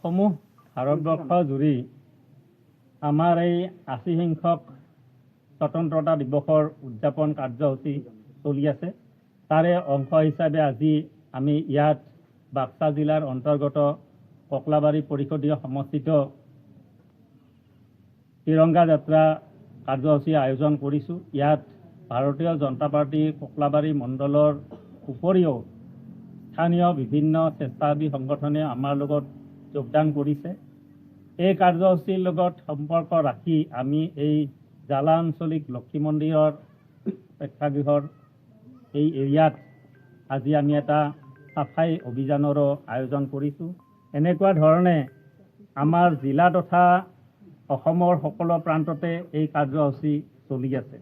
সমূহ ভাৰতবৰ্ষ জুৰি আমাৰ এই ৮০ সংখ্যক স্বতন্ত্ৰতা দিৱসৰ উদযাপন কাৰ্যসূচী চলি আছে। তাৰে অংশ হিচাপে আজি আমি ইয়াত বাক্সা জিলাৰ অন্তৰ্গত ককলাবাৰী পৰিষদীয় সমষ্টিত তিৰংগা যাত্ৰা কাৰ্যসূচী আয়োজন কৰিছোঁ। ইয়াত ভাৰতীয় জনতা পাৰ্টি ককলাবাৰী মণ্ডলৰ উপৰিও স্থানীয় বিভিন্ন স্বেচ্ছাসেৱী সংগঠনে আমাৰ লগত যোগদান কৰিছে। এই কাৰ্যসূচীৰ লগত সম্পৰ্ক ৰাখি আমি এই জালা আঞ্চলিক লক্ষী মন্দিৰৰ প্ৰেক্ষাগৃহৰ এই এৰিয়াত আজি আমি এটা চাফাই অভিযানৰো আয়োজন কৰিছোঁ। এনেকুৱা ধৰণে আমাৰ জিলা তথা অসমৰ সকলো প্ৰান্ততে এই কাৰ্যসূচী চলি আছে।